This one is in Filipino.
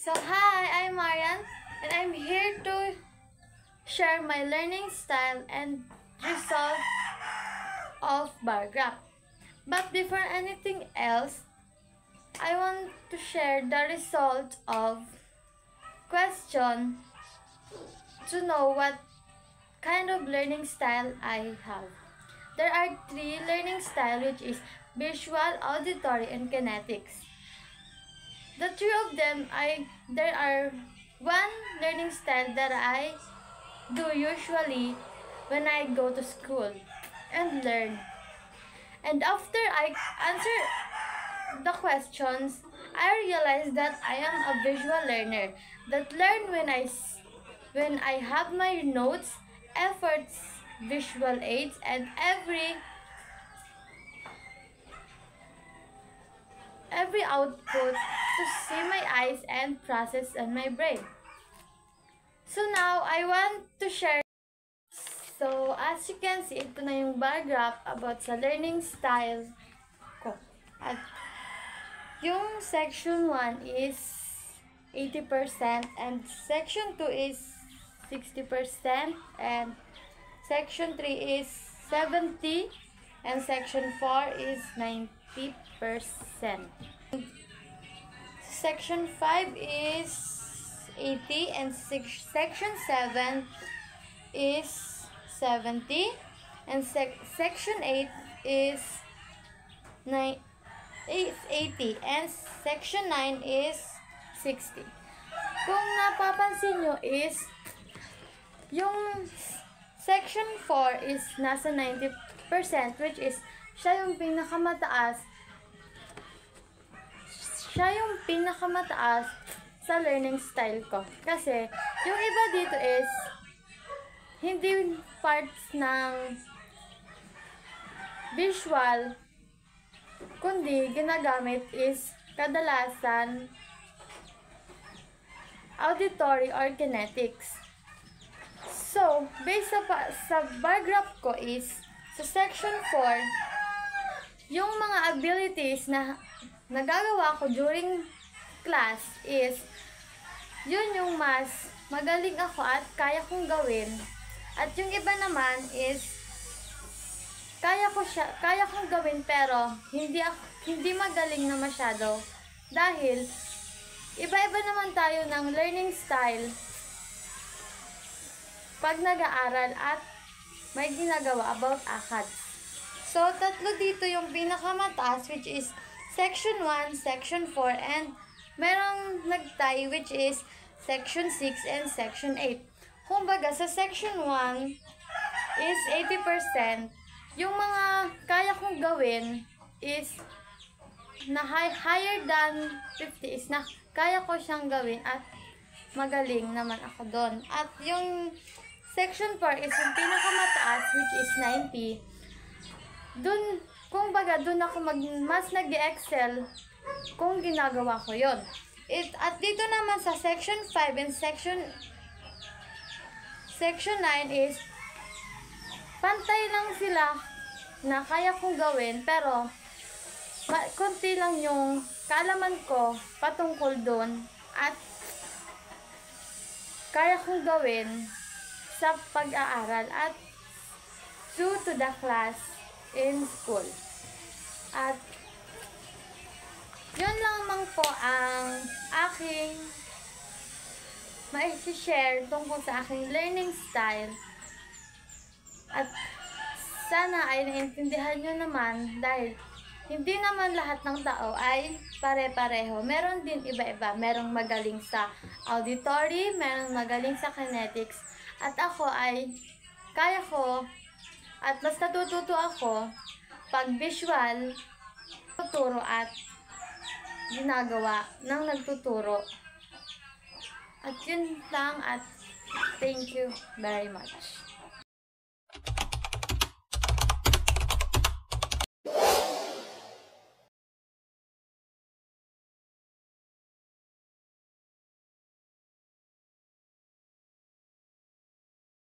So hi, I'm Marian and I'm here to share my learning style and result of bar graph. But before anything else, I want to share the result of question to know what kind of learning style I have. There are 3 learning styles, which is visual, auditory, and kinetics. The 3 of them, there are 1 learning style that I do usually when I go to school and learn. And after I answer the questions, I realized that I am a visual learner that learn when I have my notes, efforts, visual aids, and every output to see my eyes and process in my brain. So now, I want to share. So, as you can see, ito na yung bar graph about sa learning style ko. At yung section 1 is 80% and section 2 is 60% and section 3 is 70% and section 4 is 90%. Section 5 is 80 and section 7 is 70 and section 8 is 80 and section 9 is 60. Kung napapansin nyo is yung section 4 is nasa 90%, which is siya yung pinakamataas sa learning style ko. Kasi yung iba dito is hindi parts ng visual, kundi ginagamit is kadalasan auditory or kinetics. So, based sa bar graph ko is, sa section 4, yung mga abilities na nagagawa ko during class is, yun yung mas magaling ako at kaya kong gawin. At yung iba naman is, kaya kong gawin pero hindi magaling na masyado. Dahil, iba-iba naman tayo ng learning style pag nag-aaral at may ginagawa about ACADS. So, 3 dito yung pinakamataas, which is section 1, section 4, and merong nag-tie, which is section 6 and section 8. Kumbaga, sa section 1 is 80%. Yung mga kaya kong gawin is na higher than 50 is na kaya ko siyang gawin at magaling naman ako doon. At yung section 4 is yung pinakamataas, which is 90. Doon ako mas nag-excel kung ginagawa ko yon. At dito naman sa section 5 and section 9 is pantay lang sila na kaya kong gawin, pero konti lang yung kaalaman ko patungkol doon at kaya kong gawin sa pag-aaral at due to the class in school. At yun lamang po ang aking mai-share tungkol sa aking learning style. At sana ay naiintindihan nyo naman, dahil hindi naman lahat ng tao ay pare-pareho. Meron din iba-iba. Merong magaling sa auditory, merong magaling sa kinetics. At ako ay kaya ko at mas natututo ako pag visual, tuturo at ginagawa ng nagtuturo. At yun lang, at thank you very much.